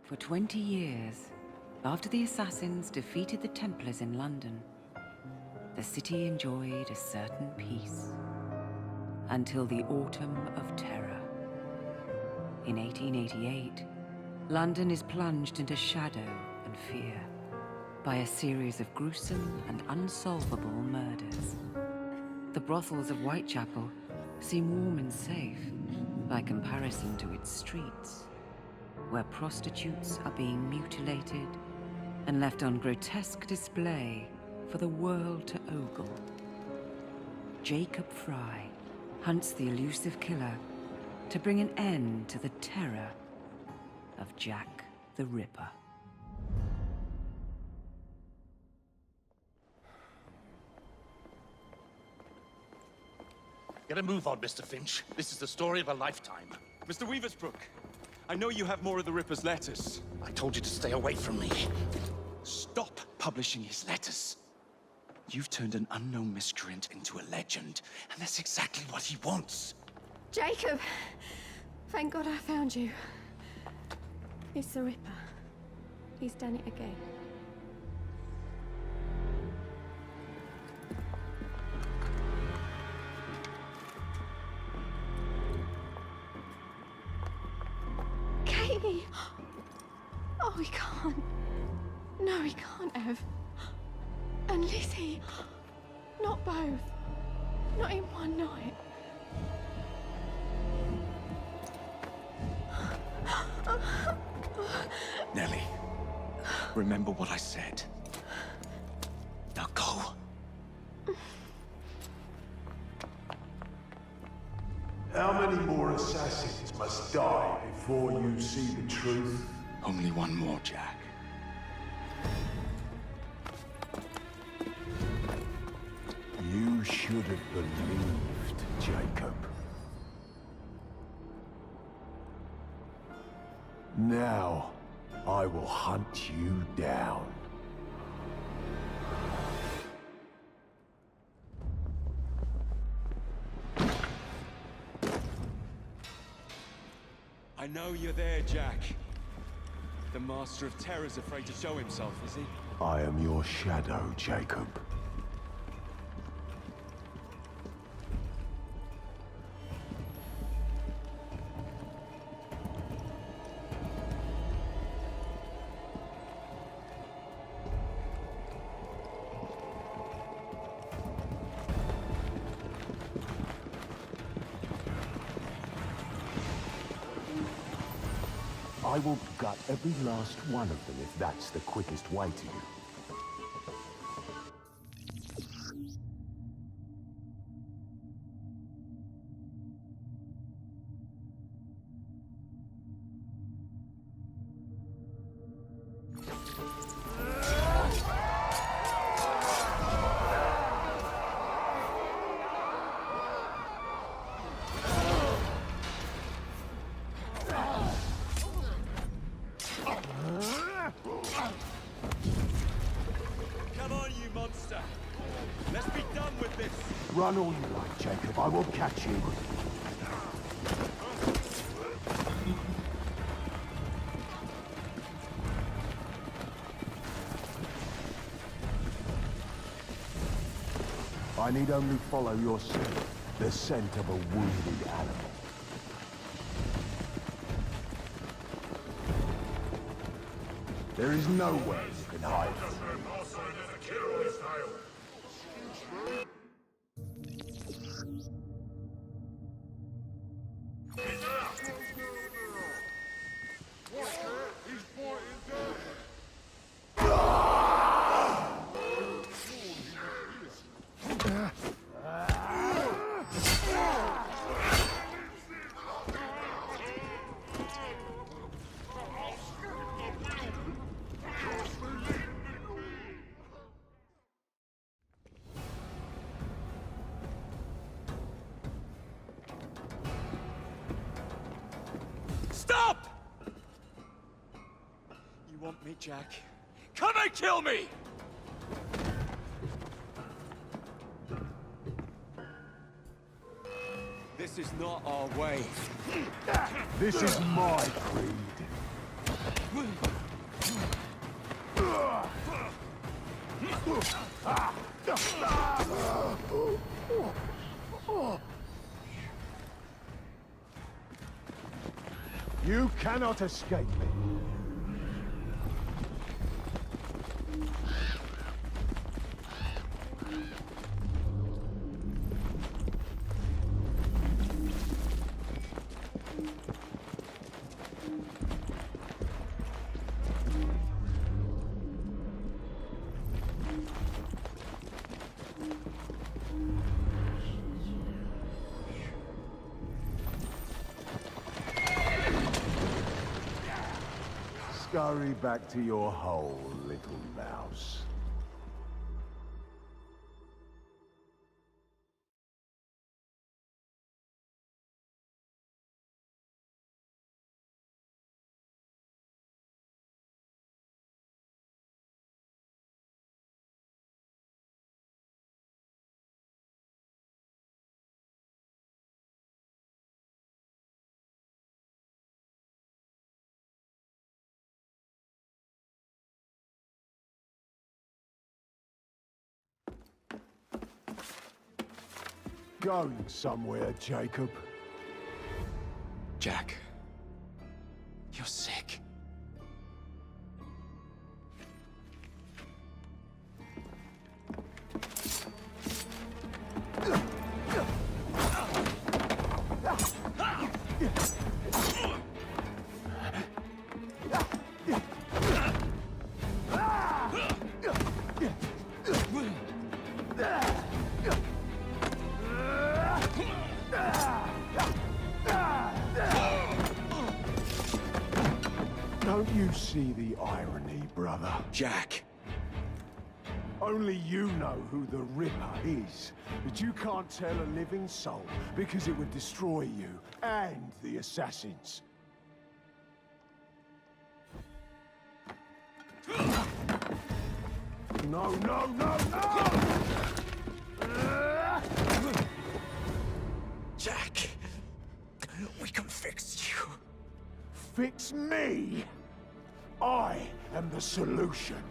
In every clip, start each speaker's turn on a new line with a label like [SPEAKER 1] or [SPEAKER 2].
[SPEAKER 1] For 20 years, after the assassins defeated the Templars in London, the city enjoyed a certain peace. Until the Autumn of Terror. In 1888, London is plunged into shadow and fear by a series of gruesome and unsolvable murders. The brothels of Whitechapel seem warm and safe by comparison to its streets, where prostitutes are being mutilated and left on grotesque display for the world to ogle. Jacob Fry hunts the elusive killer to bring an end to the terror of Jack the Ripper.
[SPEAKER 2] Get a move on, Mr. Finch. This is the story of a lifetime.
[SPEAKER 3] Mr. Weaversbrook, I know you have more of the Ripper's letters.
[SPEAKER 2] I told you to stay away from me.
[SPEAKER 3] Stop publishing his letters. You've turned an unknown miscreant into a legend, and that's exactly what he wants.
[SPEAKER 4] Jacob! Thank God I found you. It's the Ripper. He's done it again. Katie! Oh, he can't. No, he can't have. And Lizzie. Not both. Not in one night.
[SPEAKER 3] Nellie, remember what I said. Now go.
[SPEAKER 5] How many more assassins must die before you see the truth?
[SPEAKER 3] Only one more, Jack.
[SPEAKER 5] You should have believed, Jacob. Now, I will hunt you down.
[SPEAKER 3] I know you're there, Jack. The Master of Terror's afraid to show himself, is he?
[SPEAKER 5] I am your shadow, Jacob. I will gut every last one of them if that's the quickest way to you.
[SPEAKER 3] Come on, you monster! Let's be done with this!
[SPEAKER 5] Run all you like, Jacob. I will catch you. I need only follow your scent, the scent of a wounded animal. There is nowhere you can hide.
[SPEAKER 3] Stop! You want me, Jack? Come and kill me! This is not our way.
[SPEAKER 5] This is my creed. You cannot escape me. Scurry back to your hole, little mouse. Going somewhere, Jacob.
[SPEAKER 3] Jack, you're sick.
[SPEAKER 5] Don't you see the irony, brother?
[SPEAKER 3] Jack!
[SPEAKER 5] Only you know who the Ripper is, but you can't tell a living soul because it would destroy you and the assassins. No, no, no, no!
[SPEAKER 3] Jack! We can fix you.
[SPEAKER 5] Fix me? I am the solution.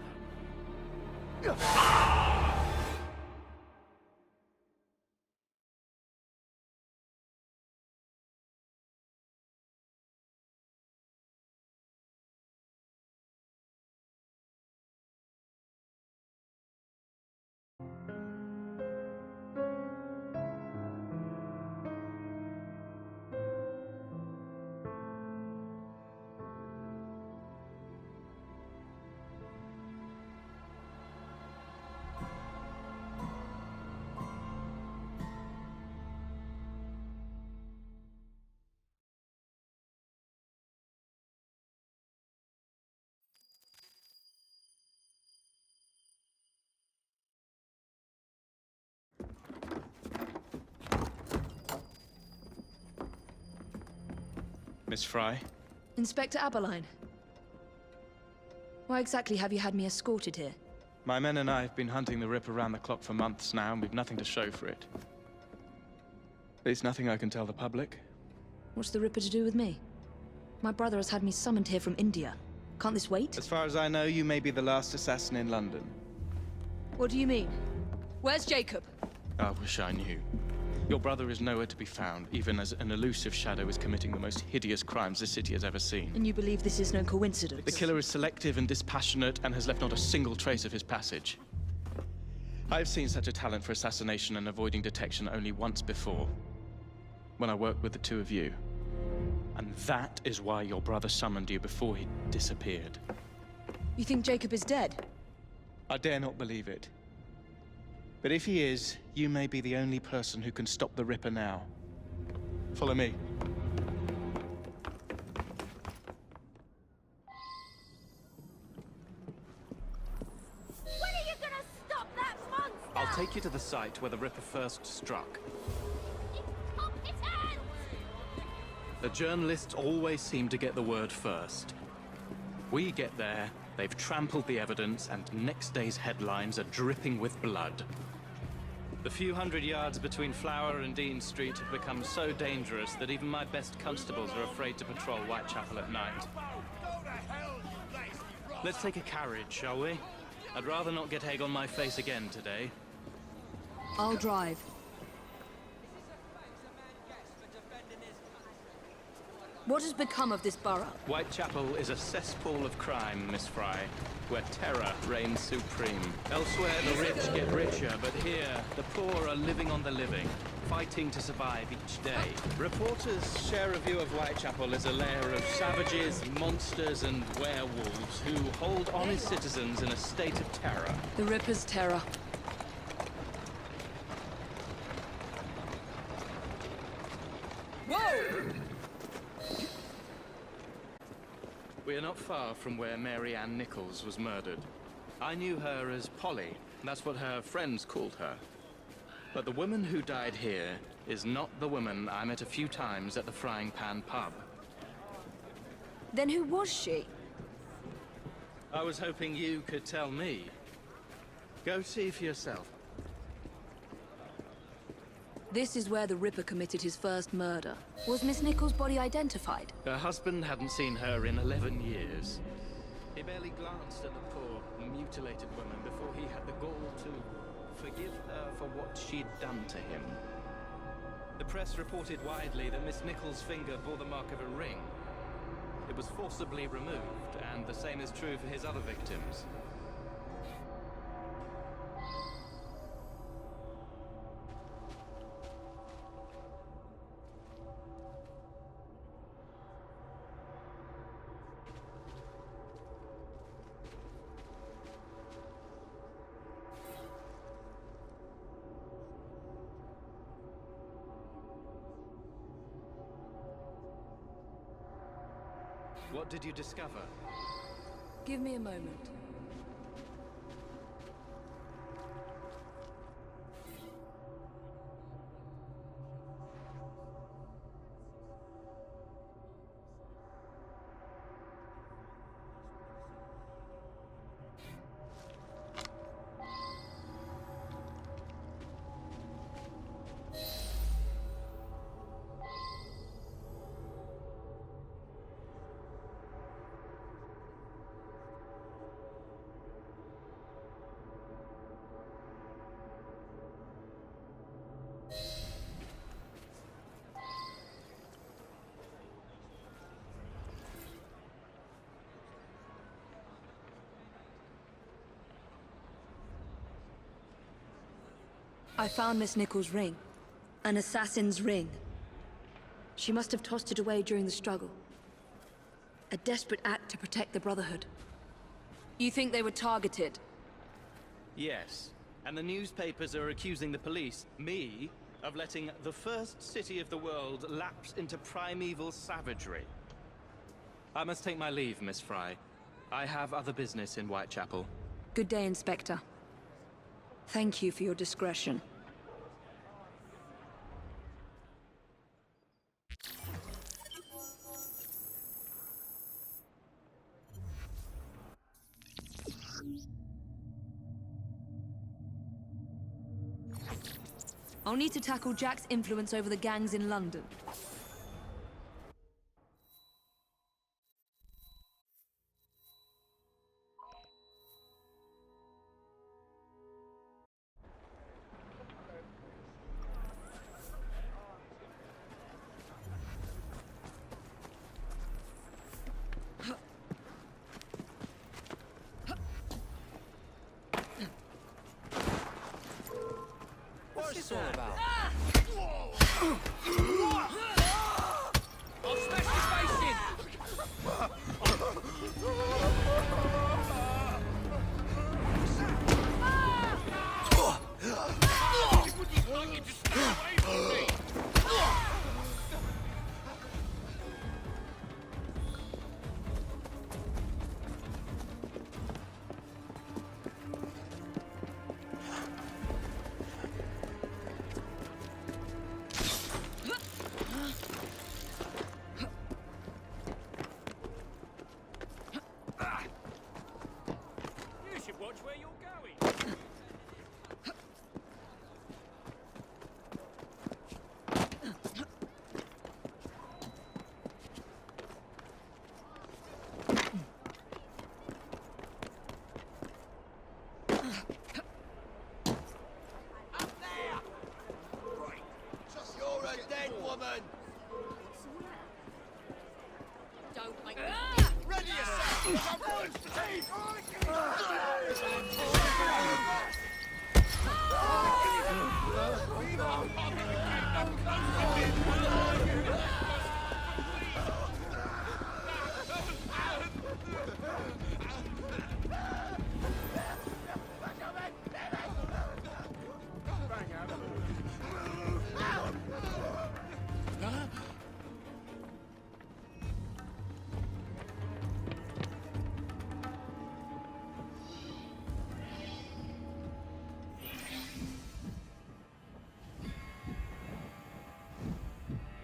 [SPEAKER 3] Miss Fry?
[SPEAKER 6] Inspector Aberline. Why exactly have you had me escorted here?
[SPEAKER 3] My men and I have been hunting the Ripper around the clock for months now, and we've nothing to show for it. At least nothing I can tell the public.
[SPEAKER 6] What's the Ripper to do with me? My brother has had me summoned here from India. Can't this wait?
[SPEAKER 3] As far as I know, you may be the last assassin in London.
[SPEAKER 6] What do you mean? Where's Jacob?
[SPEAKER 3] I wish I knew. Your brother is nowhere to be found, even as an elusive shadow is committing the most hideous crimes this city has ever seen.
[SPEAKER 6] And you believe this is no coincidence?
[SPEAKER 3] The killer is selective and dispassionate and has left not a single trace of his passage. I've seen such a talent for assassination and avoiding detection only once before, when I worked with the two of you. And that is why your brother summoned you before he disappeared.
[SPEAKER 6] You think Jacob is dead?
[SPEAKER 3] I dare not believe it. But if he is, you may be the only person who can stop the Ripper now. Follow me.
[SPEAKER 7] When are you gonna stop that monster?
[SPEAKER 2] I'll take you to the site where the Ripper first struck.
[SPEAKER 7] It's up its hands!
[SPEAKER 2] The journalists always seem to get the word first. We get there, they've trampled the evidence, and next day's headlines are dripping with blood. The few hundred yards between Flower and Dean Street have become so dangerous that even my best constables are afraid to patrol Whitechapel at night. Let's take a carriage, shall we? I'd rather not get egg on my face again today.
[SPEAKER 6] I'll drive. What has become of this borough?
[SPEAKER 2] Whitechapel is a cesspool of crime, Miss Fry, where terror reigns supreme. Elsewhere, the rich get richer, but here, the poor are living on the living, fighting to survive each day. Reporters share a view of Whitechapel as a lair of savages, monsters, and werewolves who hold honest citizens in a state of terror.
[SPEAKER 6] The Ripper's terror.
[SPEAKER 2] We are not far from where Mary Ann Nichols was murdered. I knew her as Polly. That's what her friends called her. But the woman who died here is not the woman I met a few times at the Frying Pan pub.
[SPEAKER 6] Then who was she?
[SPEAKER 2] I was hoping you could tell me. Go see for yourself.
[SPEAKER 6] This is where the Ripper committed his first murder. Was Miss Nichols' body identified?
[SPEAKER 2] Her husband hadn't seen her in 11 years. He barely glanced at the poor, mutilated woman before he had the gall to forgive her for what she'd done to him. The press reported widely that Miss Nichols' finger bore the mark of a ring. It was forcibly removed, and the same is true for his other victims. What did you discover?
[SPEAKER 6] Give me a moment. I found Miss Nichols' ring. An assassin's ring. She must have tossed it away during the struggle. A desperate act to protect the Brotherhood. You think they were targeted?
[SPEAKER 2] Yes. And the newspapers are accusing the police, me, of letting the first city of the world lapse into primeval savagery. I must take my leave, Miss Fry. I have other business in Whitechapel.
[SPEAKER 6] Good day, Inspector. Thank you for your discretion. I'll need to tackle Jack's influence over the gangs in London.
[SPEAKER 8] What's this all about?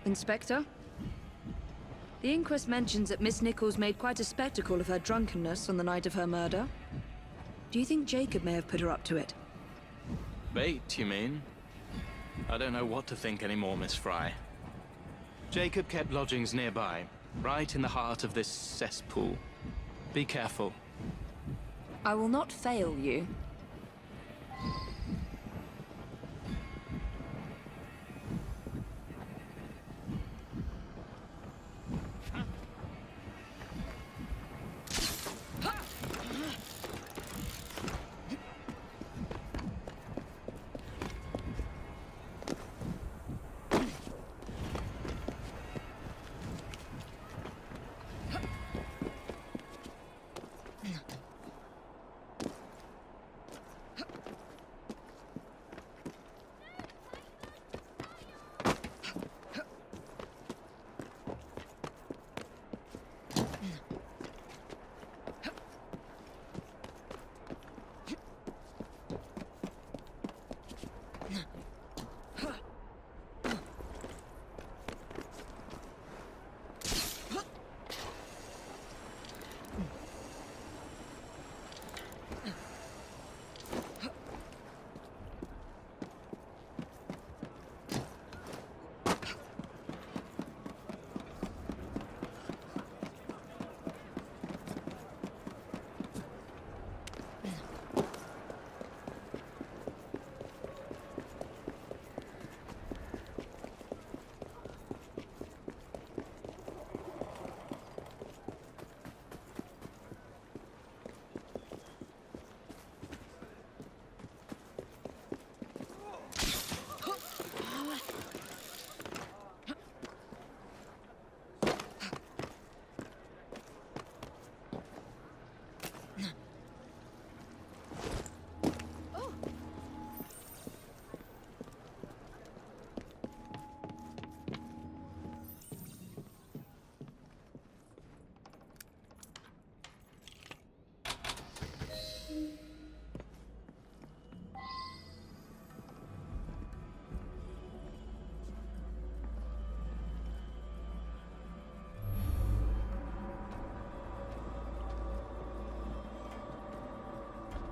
[SPEAKER 6] Inspector? The inquest mentions that Miss Nichols made quite a spectacle of her drunkenness on the night of her murder. Do you think Jacob may have put her up to it?
[SPEAKER 2] Bait, you mean? I don't know what to think anymore, Miss Fry. Jacob kept lodgings nearby, right in the heart of this cesspool. Be careful.
[SPEAKER 6] I will not fail you.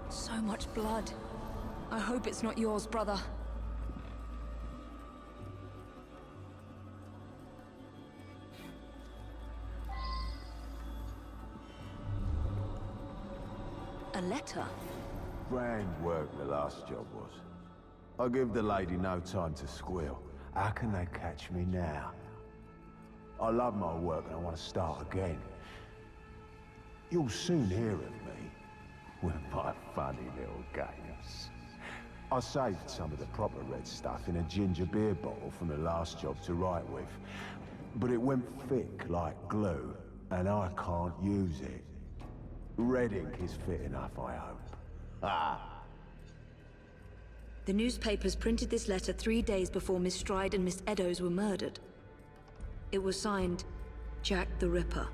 [SPEAKER 6] So much blood. I hope it's not yours, brother. A letter?
[SPEAKER 5] Grand work the last job was. I give the lady no time to squeal. How can they catch me now? I love my work and I want to start again. You'll soon hear of me with my funny little games. I saved some of the proper red stuff in a ginger beer bottle from the last job to write with. But it went thick like glue, and I can't use it. Red ink is fit enough, I hope. Ah!
[SPEAKER 6] The newspapers printed this letter 3 days before Miss Stride and Miss Eddowes were murdered. It was signed, Jack the Ripper.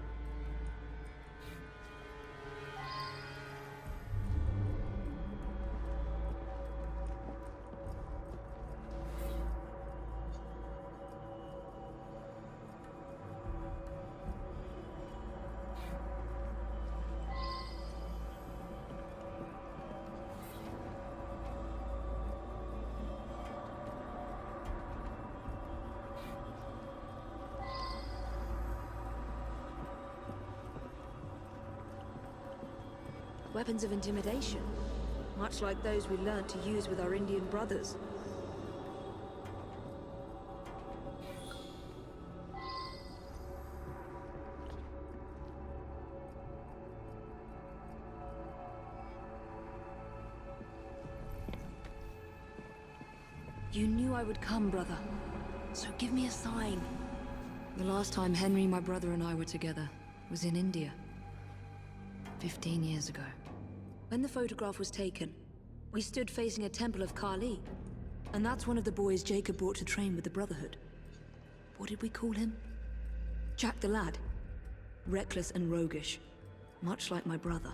[SPEAKER 6] Weapons of intimidation, much like those we learnt to use with our Indian brothers. You knew I would come, brother. So give me a sign. The last time Henry, my brother, and I were together was in India. 15 years ago. When the photograph was taken, we stood facing a temple of Kali. And that's one of the boys Jacob brought to train with the Brotherhood. What did we call him? Jack the Lad. Reckless and roguish. Much like my brother.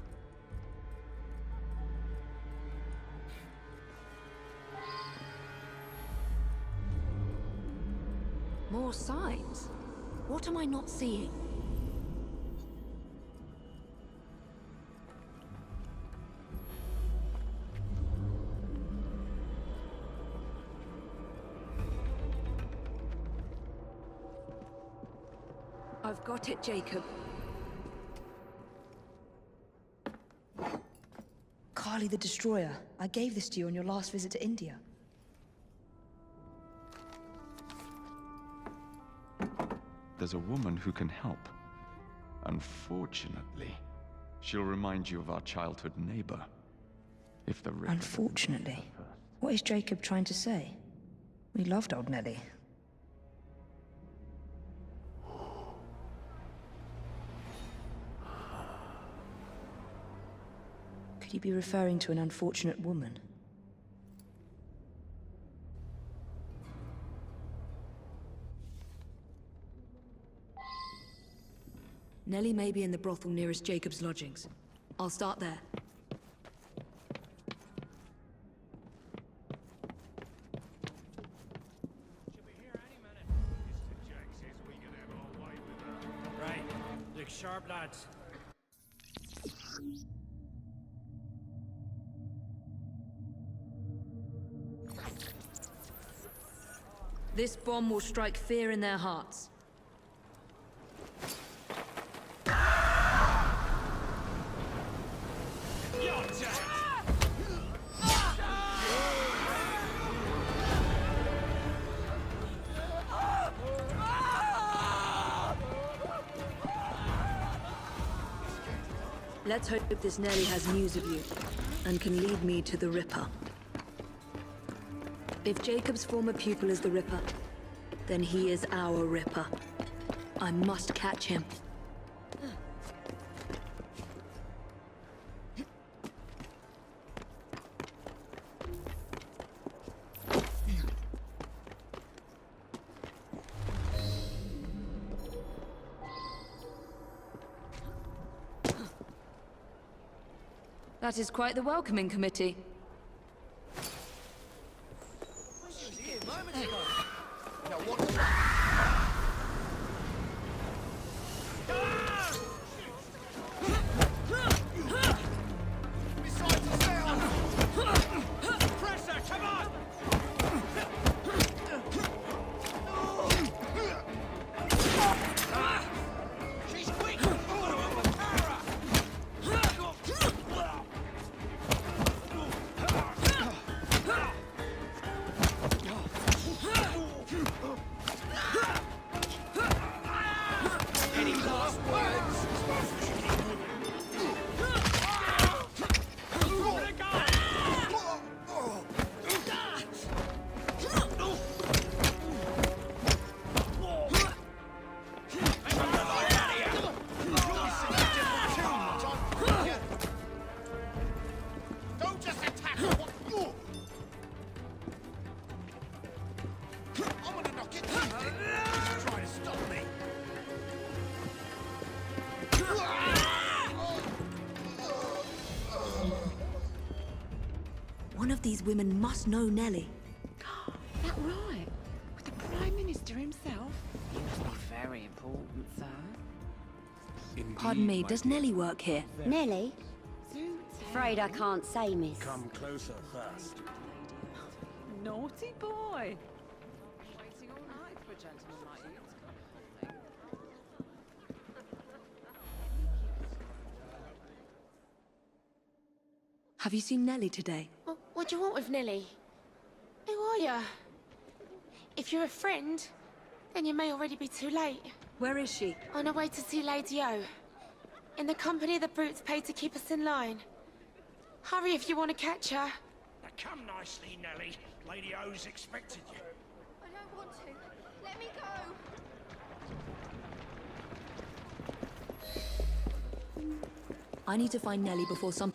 [SPEAKER 6] More signs? What am I not seeing? I've got it, Jacob. Kali the Destroyer. I gave this to you on your last visit to India.
[SPEAKER 8] There's a woman who can help. Unfortunately, she'll remind you of our childhood neighbor. If the river...
[SPEAKER 6] Unfortunately? What is Jacob trying to say? We loved old Nelly. Could he be referring to an unfortunate woman? Nelly may be in the brothel nearest Jacob's lodgings. I'll start there.
[SPEAKER 9] Right. Look sharp, lads.
[SPEAKER 6] This bomb will strike fear in their hearts. Let's hope this Nelly has news of you, and can lead me to the Ripper. If Jacob's former pupil is the Ripper, then he is our Ripper. I must catch him. That is quite the welcoming committee. One of these women must know Nelly.
[SPEAKER 1] That right? With the Prime Minister himself? He must be very important, sir.
[SPEAKER 6] Pardon me, does Nelly work here?
[SPEAKER 7] Nelly? Afraid I can't say, miss.
[SPEAKER 9] Come closer first.
[SPEAKER 1] Naughty boy. Waiting all night for a gentleman like you to come
[SPEAKER 6] Have you seen Nelly today?
[SPEAKER 4] What do you want with Nelly? Who are you? If you're a friend, then you may already be too late.
[SPEAKER 6] Where is she?
[SPEAKER 4] On her way to see Lady O. In the company the brutes paid to keep us in line. Hurry if you want to catch her.
[SPEAKER 9] Now Come nicely, Nelly. Lady O's expected you.
[SPEAKER 4] I don't want to. Let me go.
[SPEAKER 6] I need to find Nelly before some...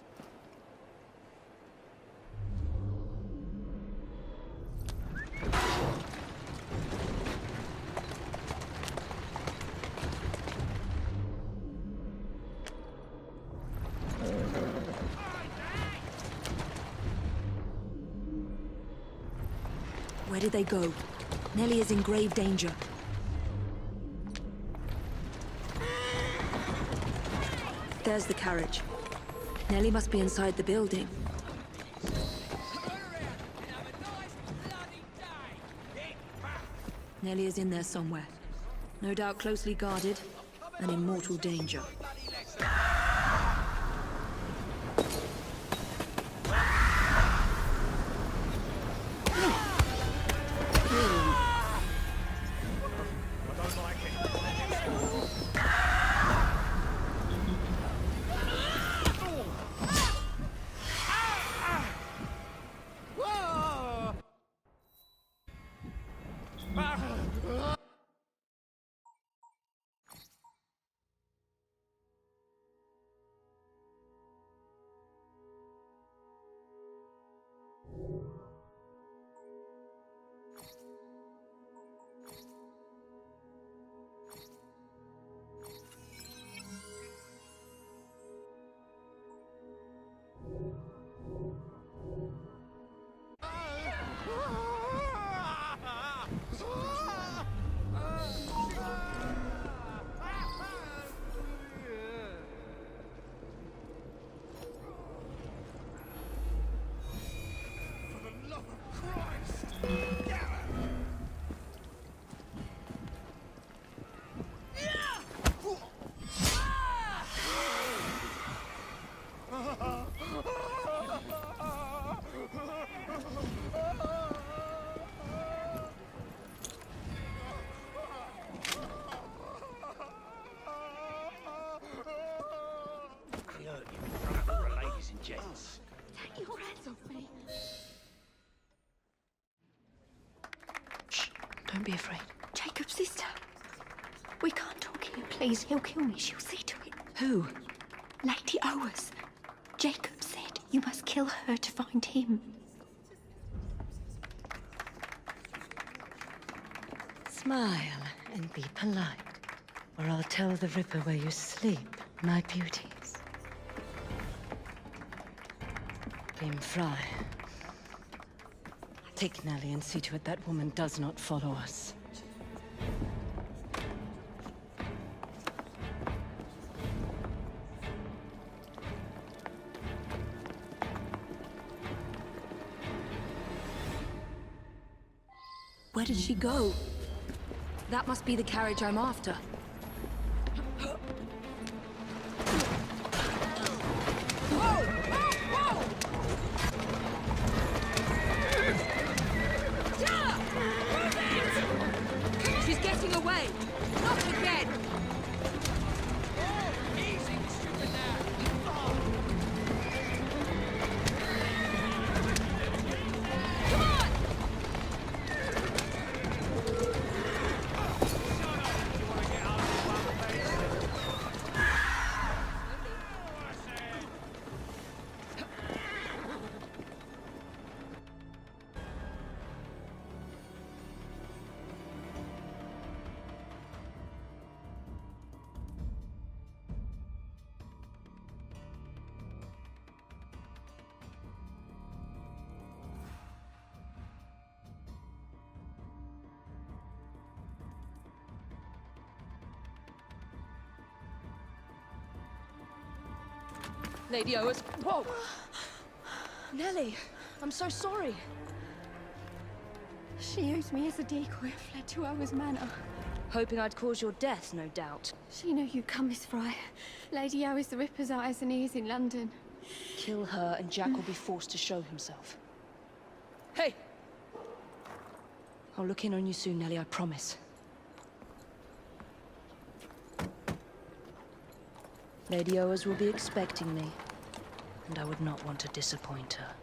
[SPEAKER 6] Where did they go? Nelly is in grave danger. There's the carriage. Nelly must be inside the building. Nelly is in there somewhere. No doubt closely guarded and in mortal danger.
[SPEAKER 4] Take your hands off me.
[SPEAKER 6] Shh, don't be afraid.
[SPEAKER 4] Jacob's sister. We can't talk here, please. He'll kill me. She'll see to it.
[SPEAKER 6] Who?
[SPEAKER 4] Lady Owers. Jacob said you must kill her to find him.
[SPEAKER 10] Smile and be polite, or I'll tell the Ripper where you sleep, my beauties. Fry. Take Nelly and see to it that woman does not follow us.
[SPEAKER 6] Where did she go? That must be the carriage I'm after. She's getting away! Not again! Come on! Lady Owers. Whoa! Nelly, I'm so sorry.
[SPEAKER 4] She used me as a decoy and fled to Owers Manor.
[SPEAKER 6] Hoping I'd cause your death, no doubt.
[SPEAKER 4] She knew you'd come, Miss Fry. Lady Owers the Ripper's eyes and ears in London.
[SPEAKER 6] Kill her and Jack will be forced to show himself. Hey! I'll look in on you soon, Nelly, I promise. Lady Owers will be expecting me, and I would not want to disappoint her.